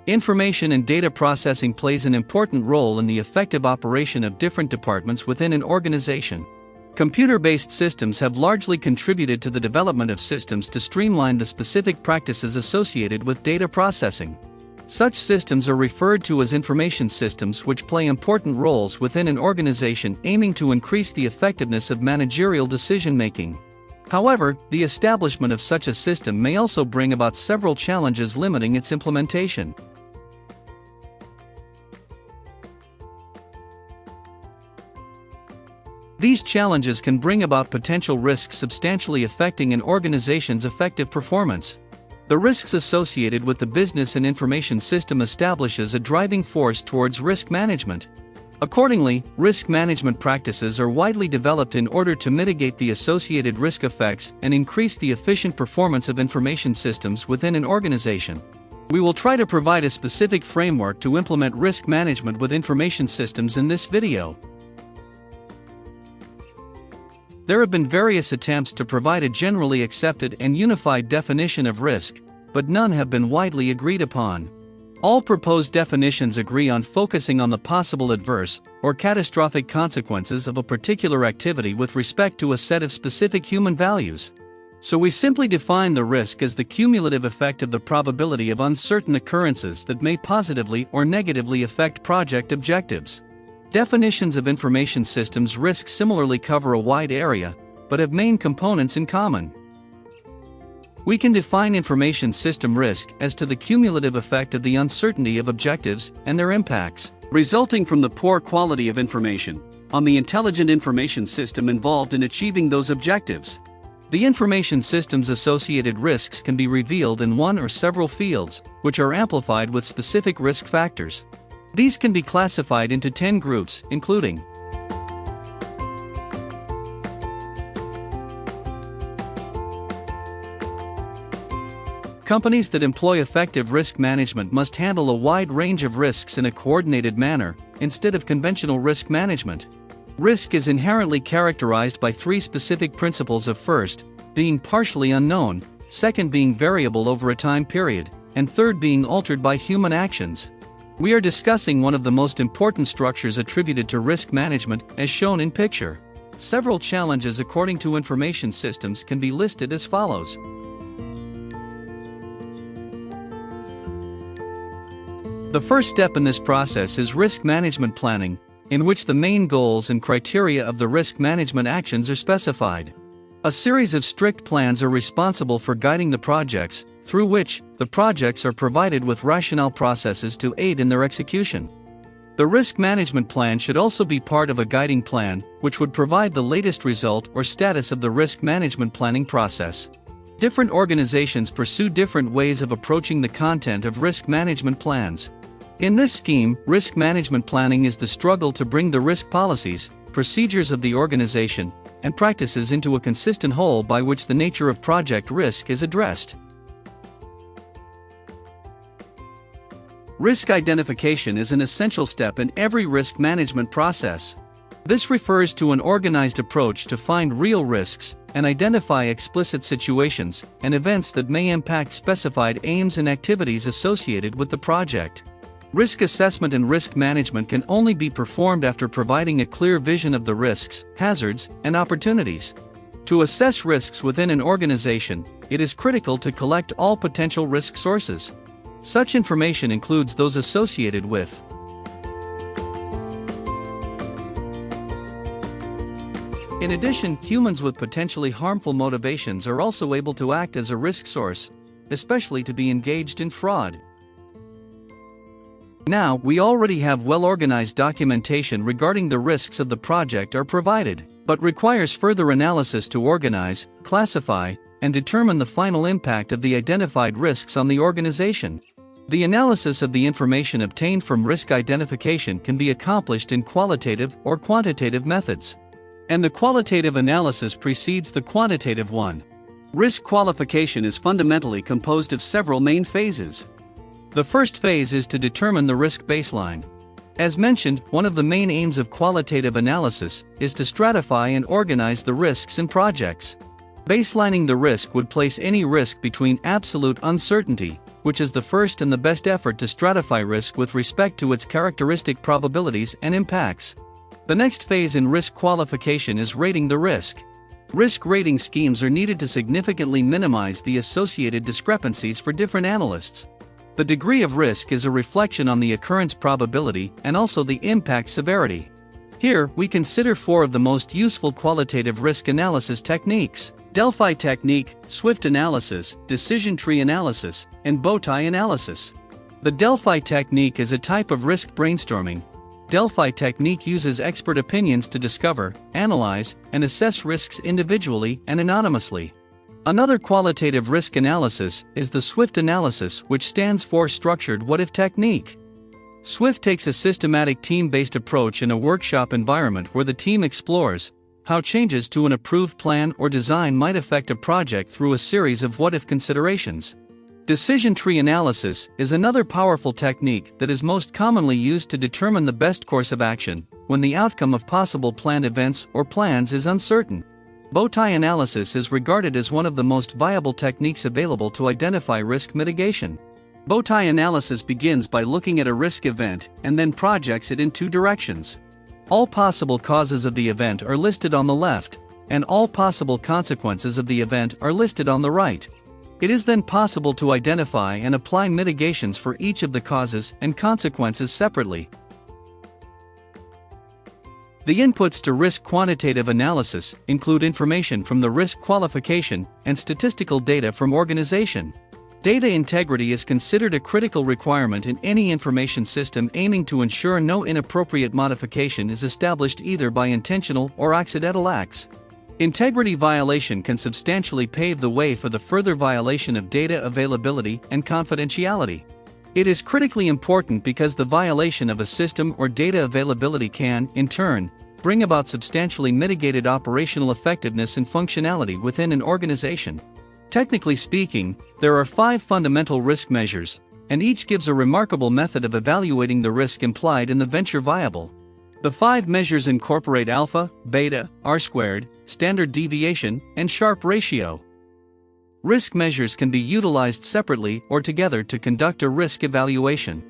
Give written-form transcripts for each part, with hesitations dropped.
Information and data processing plays an important role in the effective operation of different departments within an organization. Computer-based systems have largely contributed to the development of systems to streamline the specific practices associated with data processing. Such systems are referred to as information systems, which play important roles within an organization, aiming to increase the effectiveness of managerial decision-making. However, the establishment of such a system may also bring about several challenges limiting its implementation. These challenges can bring about potential risks substantially affecting an organization's effective performance. The risks associated with the business and information system establishes a driving force towards risk management. Accordingly, risk management practices are widely developed in order to mitigate the associated risk effects and increase the efficient performance of information systems within an organization. We will try to provide a specific framework to implement risk management with information systems in this video. There have been various attempts to provide a generally accepted and unified definition of risk, but none have been widely agreed upon. All proposed definitions agree on focusing on the possible adverse or catastrophic consequences of a particular activity with respect to a set of specific human values. So we simply define the risk as the cumulative effect of the probability of uncertain occurrences that may positively or negatively affect project objectives. Definitions of information systems risk similarly cover a wide area, but have main components in common. We can define information system risk as to the cumulative effect of the uncertainty of objectives and their impacts, resulting from the poor quality of information, on the intelligent information system involved in achieving those objectives. The information system's associated risks can be revealed in one or several fields, which are amplified with specific risk factors. These can be classified into 10 groups, including companies that employ effective risk management must handle a wide range of risks in a coordinated manner, instead of conventional risk management. Risk is inherently characterized by three specific principles of first, being partially unknown, second being variable over a time period, and third being altered by human actions. We are discussing one of the most important structures attributed to risk management, as shown in picture. Several challenges according to information systems can be listed as follows. The first step in this process is risk management planning, in which the main goals and criteria of the risk management actions are specified. A series of strict plans are responsible for guiding the projects, through which the projects are provided with rationale processes to aid in their execution. The risk management plan should also be part of a guiding plan, which would provide the latest result or status of the risk management planning process. Different organizations pursue different ways of approaching the content of risk management plans. In this scheme, risk management planning is the struggle to bring the risk policies, procedures of the organization, and practices into a consistent whole by which the nature of project risk is addressed. Risk identification is an essential step in every risk management process. This refers to an organized approach to find real risks and identify explicit situations and events that may impact specified aims and activities associated with the project. Risk assessment and risk management can only be performed after providing a clear vision of the risks, hazards, and opportunities. To assess risks within an organization, it is critical to collect all potential risk sources. Such information includes those associated with In addition, humans with potentially harmful motivations are also able to act as a risk source, especially to be engaged in fraud. Now, we already have well-organized documentation regarding the risks of the project are provided, but requires further analysis to organize, classify, and determine the final impact of the identified risks on the organization. The analysis of the information obtained from risk identification can be accomplished in qualitative or quantitative methods. And the qualitative analysis precedes the quantitative one. Risk qualification is fundamentally composed of several main phases. The first phase is to determine the risk baseline. As mentioned, one of the main aims of qualitative analysis is to stratify and organize the risks in projects. Baselining the risk would place any risk between absolute uncertainty, which is the first and the best effort to stratify risk with respect to its characteristic probabilities and impacts. The next phase in risk qualification is rating the risk. Risk rating schemes are needed to significantly minimize the associated discrepancies for different analysts. The degree of risk is a reflection on the occurrence probability and also the impact severity. Here, we consider 4 of the most useful qualitative risk analysis techniques: Delphi technique, Swift analysis, decision tree analysis, and bowtie analysis. The Delphi technique is a type of risk brainstorming. Delphi technique uses expert opinions to discover, analyze, and assess risks individually and anonymously. Another qualitative risk analysis is the Swift analysis, which stands for Structured What-If technique. Swift takes a systematic team-based approach in a workshop environment where the team explores how changes to an approved plan or design might affect a project through a series of what-if considerations. Decision tree analysis is another powerful technique that is most commonly used to determine the best course of action when the outcome of possible planned events or plans is uncertain. Bowtie analysis is regarded as one of the most viable techniques available to identify risk mitigation. Bowtie analysis begins by looking at a risk event and then projects it in 2 directions. All possible causes of the event are listed on the left, and all possible consequences of the event are listed on the right. It is then possible to identify and apply mitigations for each of the causes and consequences separately. The inputs to risk quantitative analysis include information from the risk qualification and statistical data from organization. Data integrity is considered a critical requirement in any information system, aiming to ensure no inappropriate modification is established either by intentional or accidental acts. Integrity violation can substantially pave the way for the further violation of data availability and confidentiality. It is critically important because the violation of a system or data availability can, in turn, bring about substantially mitigated operational effectiveness and functionality within an organization. Technically speaking, there are 5 fundamental risk measures, and each gives a remarkable method of evaluating the risk implied in the venture viable. The 5 measures incorporate alpha, beta, R-squared, standard deviation, and Sharpe ratio. Risk measures can be utilized separately or together to conduct a risk evaluation.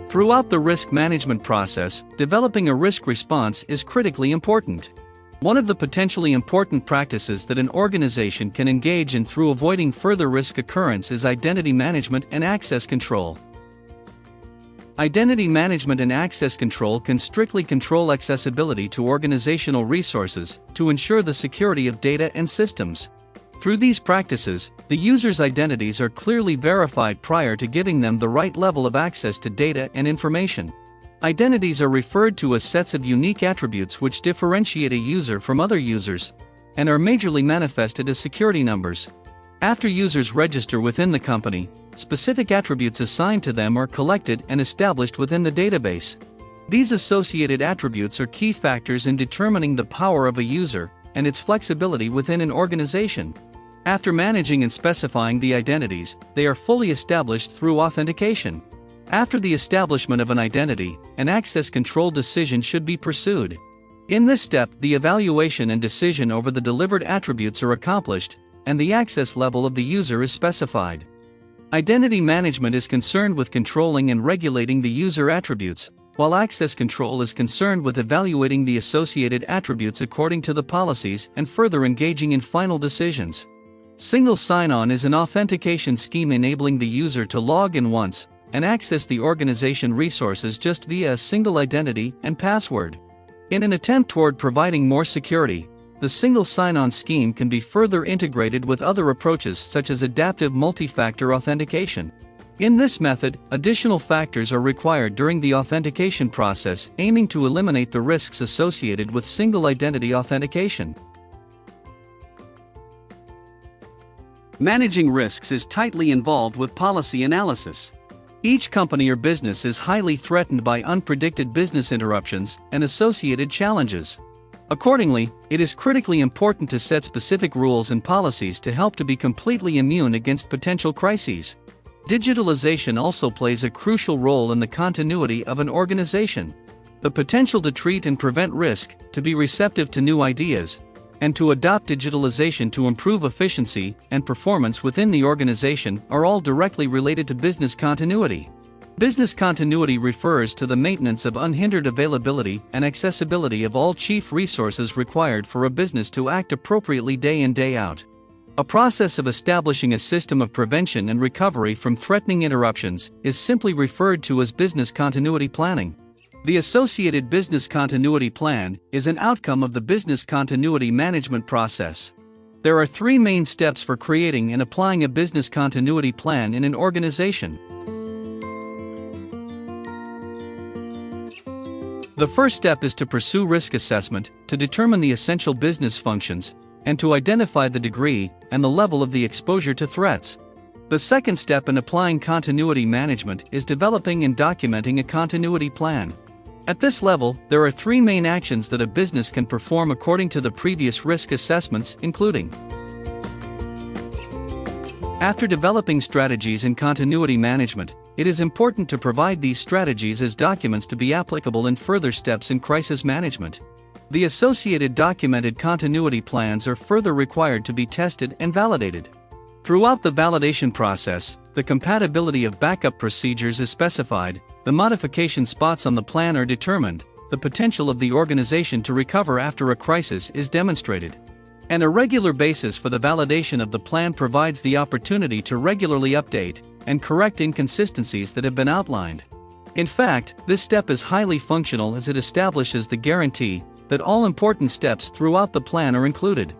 Throughout the risk management process, developing a risk response is critically important. One of the potentially important practices that an organization can engage in through avoiding further risk occurrence is identity management and access control. Identity management and access control can strictly control accessibility to organizational resources to ensure the security of data and systems. Through these practices, the user's identities are clearly verified prior to giving them the right level of access to data and information. Identities are referred to as sets of unique attributes which differentiate a user from other users, and are majorly manifested as security numbers. After users register within the company, specific attributes assigned to them are collected and established within the database. These associated attributes are key factors in determining the power of a user and its flexibility within an organization. After managing and specifying the identities, they are fully established through authentication. After the establishment of an identity, an access control decision should be pursued. In this step, the evaluation and decision over the delivered attributes are accomplished, and the access level of the user is specified. Identity management is concerned with controlling and regulating the user attributes, while access control is concerned with evaluating the associated attributes according to the policies and further engaging in final decisions. Single sign-on is an authentication scheme enabling the user to log in once and access the organization resources just via a single identity and password. In an attempt toward providing more security, the single sign-on scheme can be further integrated with other approaches such as adaptive multi-factor authentication. In this method, additional factors are required during the authentication process, aiming to eliminate the risks associated with single identity authentication. Managing risks is tightly involved with policy analysis. Each company or business is highly threatened by unpredicted business interruptions and associated challenges. Accordingly, it is critically important to set specific rules and policies to help to be completely immune against potential crises. Digitalization also plays a crucial role in the continuity of an organization. The potential to treat and prevent risk, to be receptive to new ideas, and to adopt digitalization to improve efficiency and performance within the organization are all directly related to business continuity. Business continuity refers to the maintenance of unhindered availability and accessibility of all chief resources required for a business to act appropriately day in, day out. A process of establishing a system of prevention and recovery from threatening interruptions is simply referred to as business continuity planning. The associated business continuity plan is an outcome of the business continuity management process. There are three main steps for creating and applying a business continuity plan in an organization. The first step is to pursue risk assessment, to determine the essential business functions, and to identify the degree and the level of the exposure to threats. The second step in applying continuity management is developing and documenting a continuity plan. At this level, there are three main actions that a business can perform according to the previous risk assessments, including: after developing strategies in continuity management, it is important to provide these strategies as documents to be applicable in further steps in crisis management. The associated documented continuity plans are further required to be tested and validated. Throughout the validation process, the compatibility of backup procedures is specified, the modification spots on the plan are determined, the potential of the organization to recover after a crisis is demonstrated. And a regular basis for the validation of the plan provides the opportunity to regularly update and correct inconsistencies that have been outlined. In fact, this step is highly functional as it establishes the guarantee that all important steps throughout the plan are included.